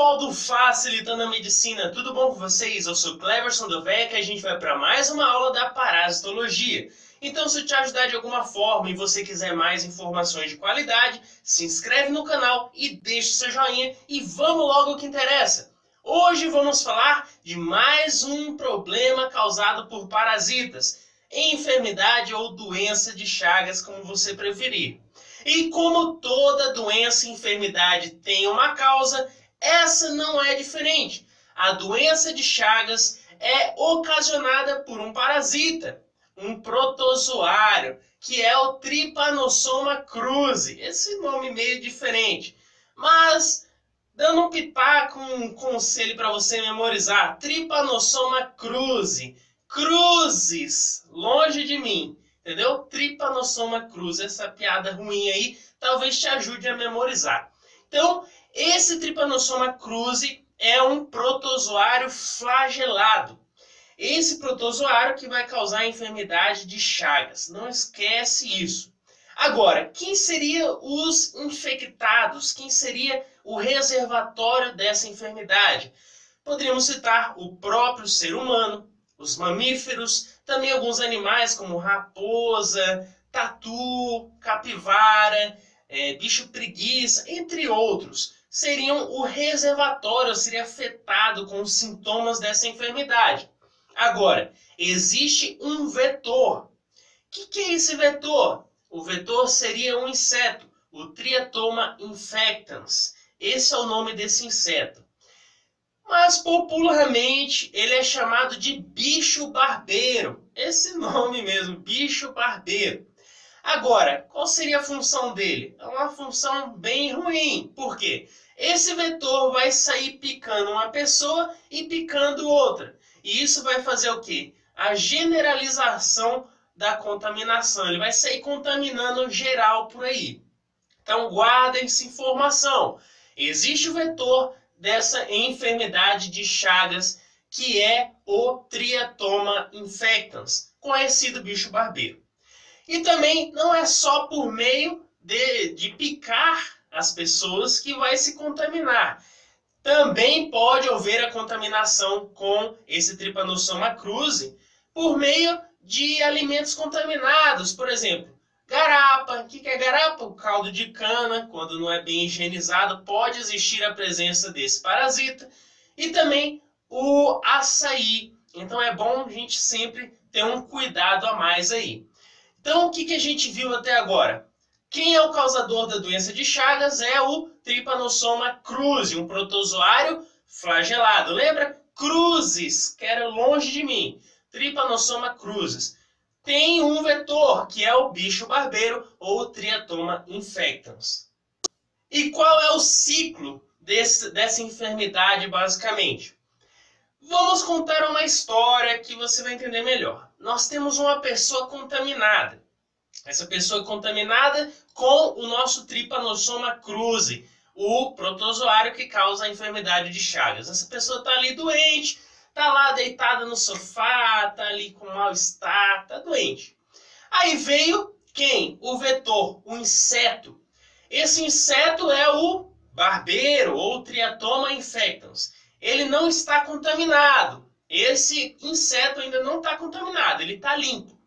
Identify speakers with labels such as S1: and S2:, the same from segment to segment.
S1: pessoal do Facilitando a Medicina, tudo bom com vocês? Eu sou Cleverson do VEC e a gente vai para mais uma aula da parasitologia. Então, se eu te ajudar de alguma forma e você quiser mais informações de qualidade, se inscreve no canal e deixa o seu joinha e vamos logo ao que interessa. Hoje vamos falar de mais um problema causado por parasitas, enfermidade ou doença de Chagas, como você preferir. E como toda doença e enfermidade tem uma causa, essa não é diferente. A doença de Chagas é ocasionada por um parasita, um protozoário, que é o Trypanosoma cruzi. Esse nome meio diferente, mas dando um pitaco, um conselho para você memorizar: Trypanosoma cruzi. Cruzes, longe de mim, entendeu? Trypanosoma cruzi, essa piada ruim aí, talvez te ajude a memorizar. Então, esse Trypanosoma cruzi é um protozoário flagelado. Esse protozoário que vai causar a enfermidade de Chagas. Não esquece isso. Agora, quem seriam os infectados? Quem seria o reservatório dessa enfermidade? Poderíamos citar o próprio ser humano, os mamíferos, também alguns animais como raposa, tatu, capivara, bicho preguiça, entre outros. Seriam o reservatório, seria afetado com os sintomas dessa enfermidade. Agora, existe um vetor. O que é esse vetor? O vetor seria um inseto, o Triatoma infectans. Esse é o nome desse inseto. Mas popularmente ele é chamado de bicho barbeiro. Esse nome mesmo, bicho barbeiro. Agora, qual seria a função dele? É uma função bem ruim. Por quê? Esse vetor vai sair picando uma pessoa e picando outra. E isso vai fazer o quê? A generalização da contaminação. Ele vai sair contaminando geral por aí. Então guardem essa informação. Existe o vetor dessa enfermidade de Chagas, que é o Triatoma infectans, conhecido bicho barbeiro. E também não é só por meio de picar as pessoas que vai se contaminar. Também pode haver a contaminação com esse Trypanosoma cruzi por meio de alimentos contaminados. Por exemplo, garapa. O que é garapa? O caldo de cana, quando não é bem higienizado, pode existir a presença desse parasita. E também o açaí. Então é bom a gente sempre ter um cuidado a mais aí. Então o que a gente viu até agora? Quem é o causador da doença de Chagas é o Trypanosoma cruzi, um protozoário flagelado. Lembra? Cruzes, que era longe de mim. Trypanosoma cruzes. Tem um vetor, que é o bicho barbeiro ou Triatoma infectans. E qual é o ciclo dessa enfermidade, basicamente? Vamos contar uma história que você vai entender melhor. Nós temos uma pessoa contaminada. Essa pessoa contaminada com o nosso Trypanosoma cruzi, o protozoário que causa a enfermidade de Chagas. Essa pessoa está ali doente, está lá deitada no sofá, está ali com mal-estar, está doente. Aí veio quem? O vetor, o inseto. Esse inseto é o barbeiro ou Triatoma infectans. Ele não está contaminado. Esse inseto ainda não está contaminado, ele está limpo.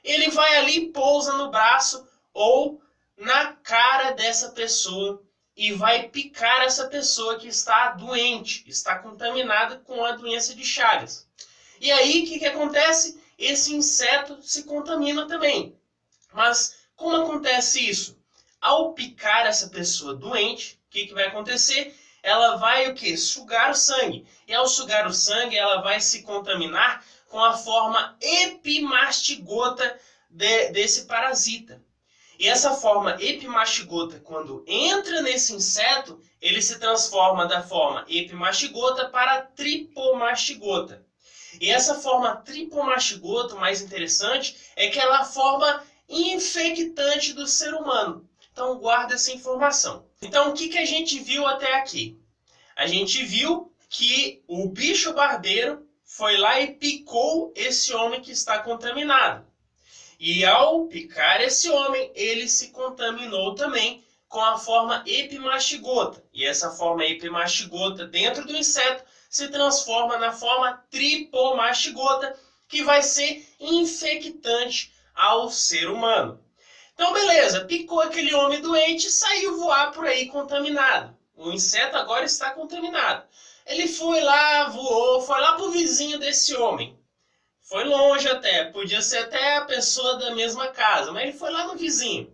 S1: Ele vai ali e pousa no braço ou na cara dessa pessoa e vai picar essa pessoa que está doente, está contaminada com a doença de Chagas. E aí, o que acontece? Esse inseto se contamina também. Mas como acontece isso? Ao picar essa pessoa doente, o que vai acontecer? Ela vai o quê? Sugar o sangue. E ao sugar o sangue, ela vai se contaminar com a forma epimastigota desse parasita. E essa forma epimastigota, quando entra nesse inseto, ele se transforma da forma epimastigota para tripomastigota. E essa forma tripomastigota, o mais interessante, é que ela é a forma infectante do ser humano. Então guarda essa informação. Então o que a gente viu até aqui? A gente viu que o bicho barbeiro foi lá e picou esse homem que está contaminado. E ao picar esse homem, ele se contaminou também com a forma epimastigota. E essa forma epimastigota dentro do inseto se transforma na forma tripomastigota, que vai ser infectante ao ser humano. Então, beleza, picou aquele homem doente e saiu voar por aí contaminado. O inseto agora está contaminado. Ele foi lá, voou, foi lá pro vizinho desse homem. Foi longe até, podia ser até a pessoa da mesma casa, mas ele foi lá no vizinho.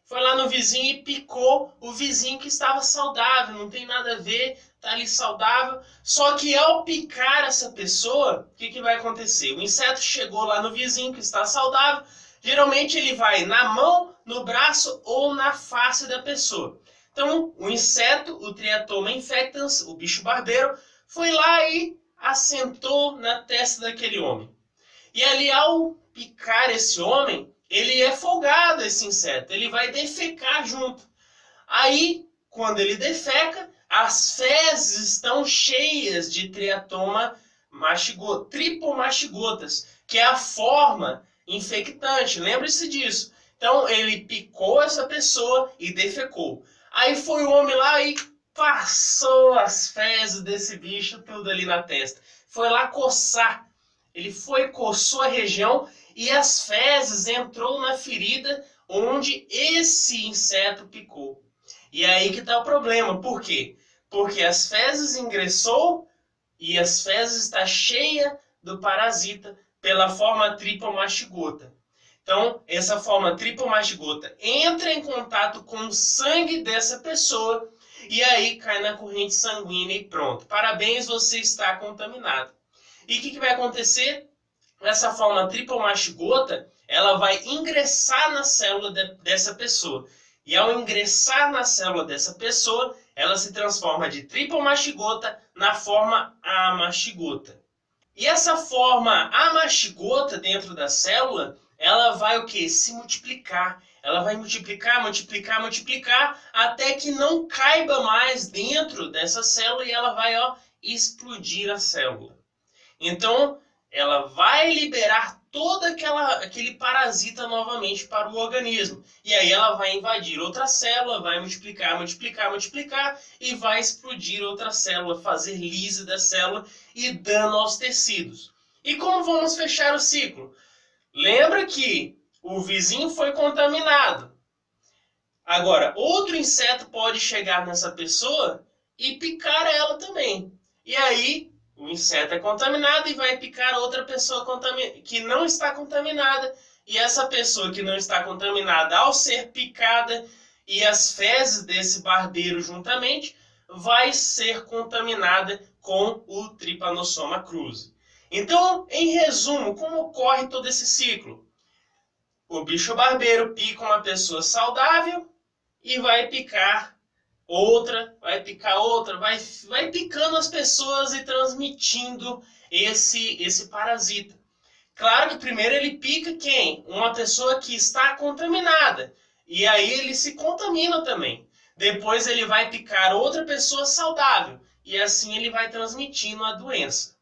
S1: Foi lá no vizinho e picou o vizinho que estava saudável, não tem nada a ver, tá ali saudável. Só que ao picar essa pessoa, o que vai acontecer? O inseto chegou lá no vizinho que está saudável, geralmente ele vai na mão, no braço ou na face da pessoa. Então, o inseto, o Triatoma infectans, o bicho barbeiro, foi lá e assentou na testa daquele homem. E ali, ao picar esse homem, ele é folgado, esse inseto. Ele vai defecar junto. Aí, quando ele defeca, as fezes estão cheias de Triatoma tripomastigotas, que é a forma infectante. Lembre-se disso. Então, ele picou essa pessoa e defecou. Aí foi o homem lá e passou as fezes desse bicho tudo ali na testa. Foi lá coçar. Ele foi, coçou a região e as fezes entrou na ferida onde esse inseto picou. E aí que está o problema. Por quê? Porque as fezes ingressou e as fezes está cheia do parasita pela forma tripomastigota. Então, essa forma tripomastigota entra em contato com o sangue dessa pessoa e aí cai na corrente sanguínea e pronto. Parabéns, você está contaminado. E o que vai acontecer? Essa forma tripomastigota, ela vai ingressar na célula dessa pessoa. E ao ingressar na célula dessa pessoa, ela se transforma de tripomastigota na forma amastigota. E essa forma amastigota dentro da célula, ela vai o quê? Se multiplicar. Ela vai multiplicar, multiplicar, multiplicar, até que não caiba mais dentro dessa célula e ela vai explodir a célula. Então, ela vai liberar todo aquele parasita novamente para o organismo. E aí ela vai invadir outra célula, vai multiplicar, multiplicar, multiplicar e vai explodir outra célula, fazer lise da célula e dano aos tecidos. E como vamos fechar o ciclo? Lembra que o vizinho foi contaminado. Agora, outro inseto pode chegar nessa pessoa e picar ela também. E aí, o inseto é contaminado e vai picar outra pessoa que não está contaminada. E essa pessoa que não está contaminada, ao ser picada e as fezes desse barbeiro juntamente, vai ser contaminada com o Trypanosoma cruzi. Então, em resumo, como ocorre todo esse ciclo? O bicho barbeiro pica uma pessoa saudável e vai picar outra, vai picar outra, vai picando as pessoas e transmitindo esse parasita. Claro que primeiro ele pica quem? Uma pessoa que está contaminada. E aí ele se contamina também. Depois ele vai picar outra pessoa saudável. E assim ele vai transmitindo a doença.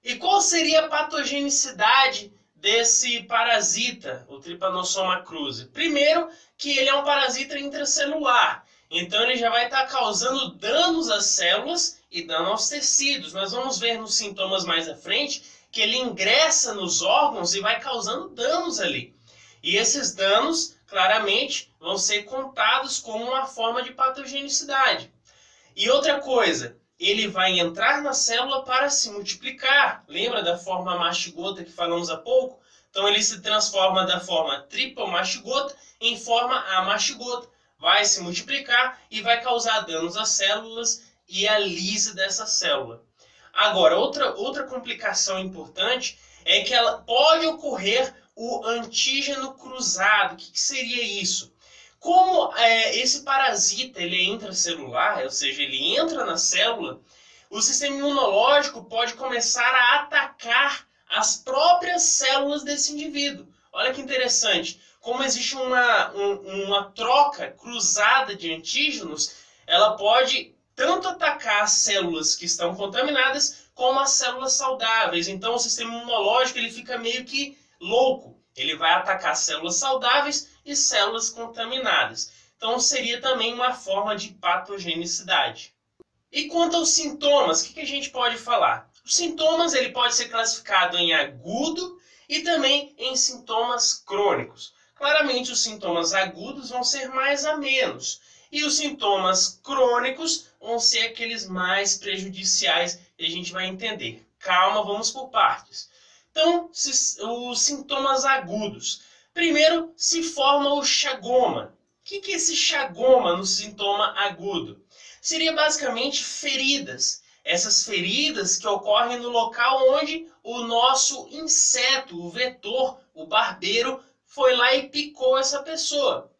S1: E qual seria a patogenicidade desse parasita, o Trypanosoma cruzi? Primeiro, que ele é um parasita intracelular. Então ele já vai estar causando danos às células e dano aos tecidos. Nós vamos ver nos sintomas mais à frente que ele ingressa nos órgãos e vai causando danos ali. E esses danos, claramente, vão ser contados como uma forma de patogenicidade. E outra coisa, ele vai entrar na célula para se multiplicar. Lembra da forma mastigota que falamos há pouco? Então ele se transforma da forma tripomastigota em forma amastigota. Vai se multiplicar e vai causar danos às células e a lise dessa célula. Agora, outra complicação importante é que ela pode ocorrer o antígeno cruzado. O que seria isso? Como esse parasita ele é intracelular, ou seja, ele entra na célula, o sistema imunológico pode começar a atacar as próprias células desse indivíduo. Olha que interessante. Como existe uma troca cruzada de antígenos, ela pode tanto atacar as células que estão contaminadas como as células saudáveis. Então o sistema imunológico ele fica meio que louco. Ele vai atacar células saudáveis e células contaminadas. Então seria também uma forma de patogenicidade. E quanto aos sintomas, o que a gente pode falar? Os sintomas ele pode ser classificado em agudo e também em sintomas crônicos. Claramente os sintomas agudos vão ser mais amenos e os sintomas crônicos vão ser aqueles mais prejudiciais e a gente vai entender. Calma, vamos por partes. Então, os sintomas agudos. Primeiro, se forma o chagoma. O que é esse chagoma no sintoma agudo? Seria basicamente feridas. Essas feridas que ocorrem no local onde o nosso inseto, o vetor, o barbeiro, foi lá e picou essa pessoa.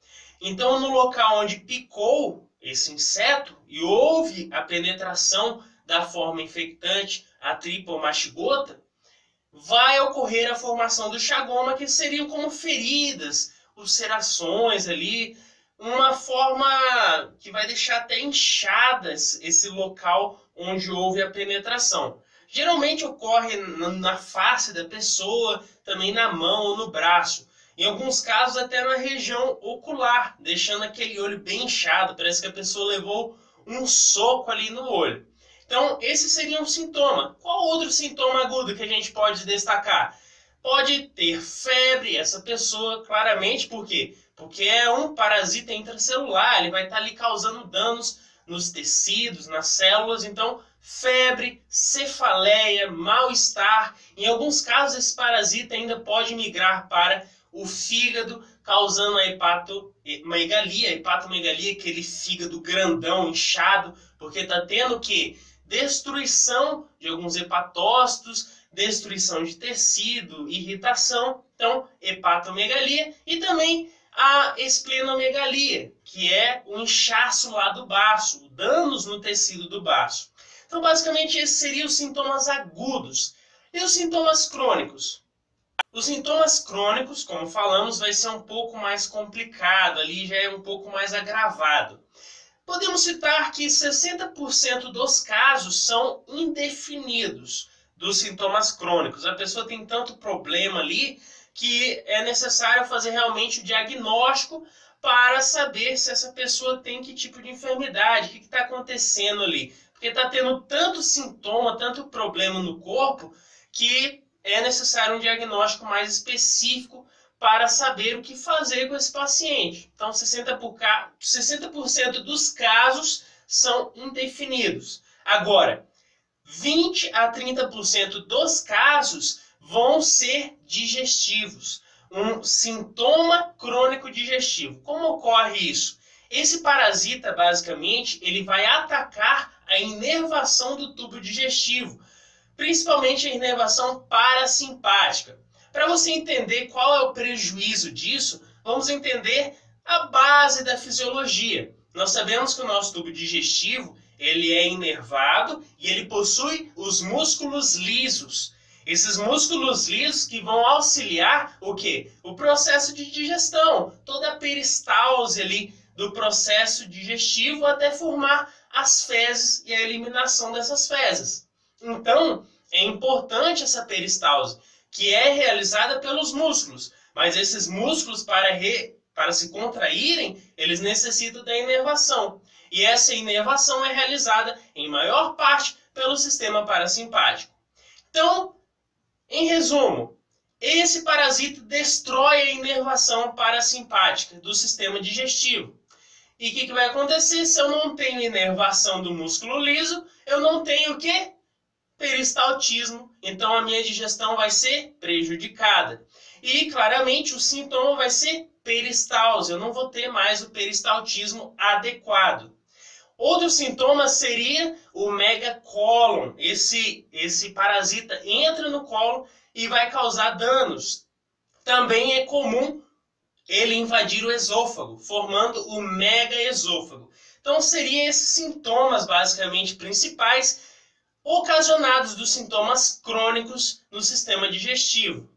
S1: Então, no local onde picou esse inseto e houve a penetração da forma infectante, a tripa ou mastigota, vai ocorrer a formação do chagoma, que seriam como feridas, ulcerações ali, uma forma que vai deixar até inchadas esse local onde houve a penetração. Geralmente ocorre na face da pessoa, também na mão ou no braço. Em alguns casos até na região ocular, deixando aquele olho bem inchado, parece que a pessoa levou um soco ali no olho. Então, esse seria um sintoma. Qual outro sintoma agudo que a gente pode destacar? Pode ter febre, essa pessoa, claramente, por quê? Porque é um parasita intracelular, ele vai estar ali causando danos nos tecidos, nas células. Então, febre, cefaleia, mal-estar. Em alguns casos, esse parasita ainda pode migrar para o fígado, causando a hepatomegalia, aquele fígado grandão, inchado, porque está tendo o quê? Destruição de alguns hepatócitos, destruição de tecido, irritação, então hepatomegalia, e também a esplenomegalia, que é o inchaço lá do baço, danos no tecido do baço. Então, basicamente, esses seriam os sintomas agudos. E os sintomas crônicos? Os sintomas crônicos, como falamos, vai ser um pouco mais complicado, ali já é um pouco mais agravado. Podemos citar que 60% dos casos são indefinidos dos sintomas crônicos. A pessoa tem tanto problema ali que é necessário fazer realmente o diagnóstico para saber se essa pessoa tem que tipo de enfermidade, o que está acontecendo ali. Porque está tendo tanto sintoma, tanto problema no corpo, que é necessário um diagnóstico mais específico para saber o que fazer com esse paciente. Então, 60% dos casos são indefinidos. Agora, 20 a 30% dos casos vão ser digestivos. Um sintoma crônico digestivo. Como ocorre isso? Esse parasita, basicamente, ele vai atacar a inervação do tubo digestivo, principalmente a inervação parasimpática. Para você entender qual é o prejuízo disso, vamos entender a base da fisiologia. Nós sabemos que o nosso tubo digestivo ele é inervado e ele possui os músculos lisos. Esses músculos lisos que vão auxiliar o quê? O processo de digestão, toda a peristalse ali do processo digestivo até formar as fezes e a eliminação dessas fezes. Então, é importante essa peristalse, que é realizada pelos músculos, mas esses músculos, para se contraírem, eles necessitam da inervação. E essa inervação é realizada, em maior parte, pelo sistema parasimpático. Então, em resumo, esse parasita destrói a inervação parasimpática do sistema digestivo. E o que vai acontecer? Se eu não tenho inervação do músculo liso, eu não tenho o quê? Peristaltismo, então a minha digestão vai ser prejudicada. E, claramente, o sintoma vai ser peristalse, eu não vou ter mais o peristaltismo adequado. Outro sintoma seria o megacólon. Esse parasita entra no cólon e vai causar danos. Também é comum ele invadir o esôfago, formando o megaesôfago. Então, seriam esses sintomas, basicamente, principais, ocasionados dos sintomas crônicos no sistema digestivo.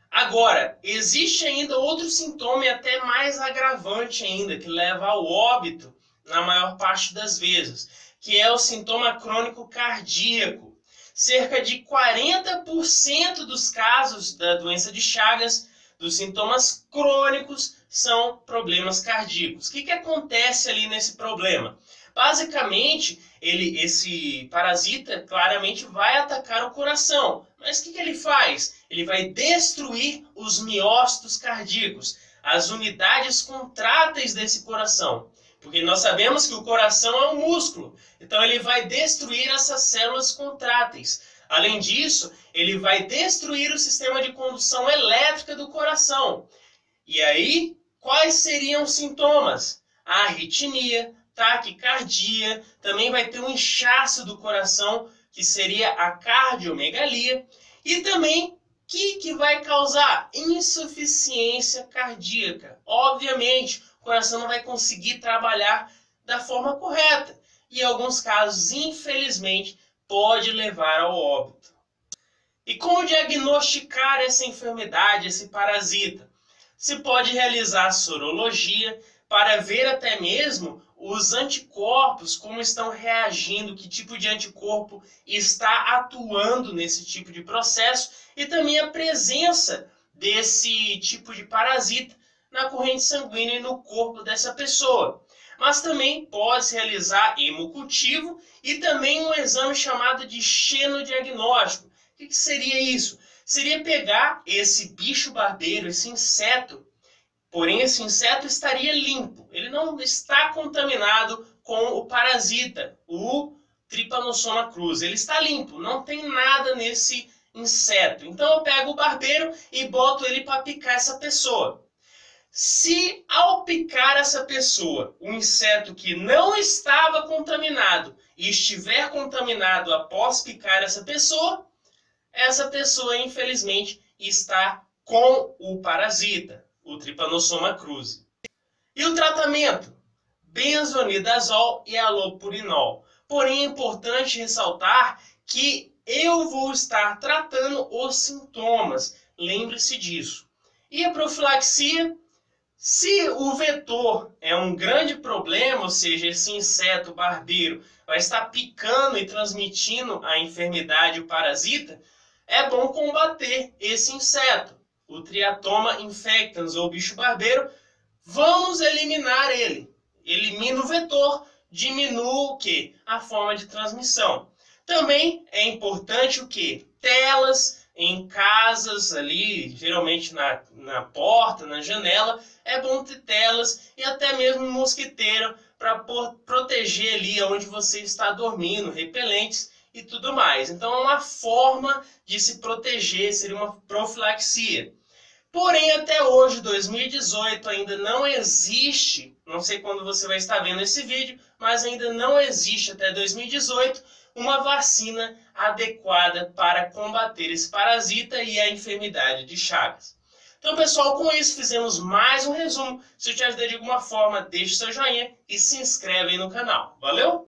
S1: Agora, existe ainda outro sintoma e até mais agravante ainda, que leva ao óbito na maior parte das vezes, que é o sintoma crônico cardíaco. Cerca de 40% dos casos da doença de Chagas, dos sintomas crônicos, são problemas cardíacos. O que acontece ali nesse problema? Basicamente, esse parasita claramente vai atacar o coração. Mas o que ele faz? Ele vai destruir os miócitos cardíacos, as unidades contráteis desse coração. Porque nós sabemos que o coração é um músculo. Então ele vai destruir essas células contráteis. Além disso, ele vai destruir o sistema de condução elétrica do coração. E aí, quais seriam os sintomas? A arritmia, taquicardia, também vai ter um inchaço do coração, que seria a cardiomegalia, e também que vai causar insuficiência cardíaca. Obviamente, o coração não vai conseguir trabalhar da forma correta, e em alguns casos, infelizmente, pode levar ao óbito. E como diagnosticar essa enfermidade, esse parasita? Se pode realizar sorologia para ver até mesmo os anticorpos, como estão reagindo, que tipo de anticorpo está atuando nesse tipo de processo, e também a presença desse tipo de parasita na corrente sanguínea e no corpo dessa pessoa. Mas também pode-se realizar hemocultivo e também um exame chamado de xenodiagnóstico. O que seria isso? Seria pegar esse bicho barbeiro, esse inseto, porém esse inseto estaria limpo. Ele não está contaminado com o parasita, o Trypanosoma cruzi. Ele está limpo, não tem nada nesse inseto. Então eu pego o barbeiro e boto ele para picar essa pessoa. Se ao picar essa pessoa, o inseto que não estava contaminado e estiver contaminado após picar essa pessoa infelizmente está com o parasita, o Trypanosoma cruzi. E o tratamento? Benzonidazol e halopurinol. Porém é importante ressaltar que eu vou estar tratando os sintomas, lembre-se disso. E a profilaxia? Se o vetor é um grande problema, ou seja, esse inseto barbeiro vai estar picando e transmitindo a enfermidade, o parasita, é bom combater esse inseto, o Triatoma infectans ou bicho barbeiro. Vamos eliminar ele. Elimina o vetor, diminua o quê? A forma de transmissão. Também é importante o quê? Telas em casas ali, geralmente na porta, na janela, é bom ter telas e até mesmo um mosquiteiro para proteger ali onde você está dormindo, repelentes e tudo mais. Então é uma forma de se proteger, seria uma profilaxia. Porém, até hoje, 2018, ainda não existe, não sei quando você vai estar vendo esse vídeo, mas ainda não existe até 2018 uma vacina adequada para combater esse parasita e a enfermidade de Chagas. Então, pessoal, com isso fizemos mais um resumo. Se eu te ajudei de alguma forma, deixe seu joinha e se inscreve aí no canal. Valeu?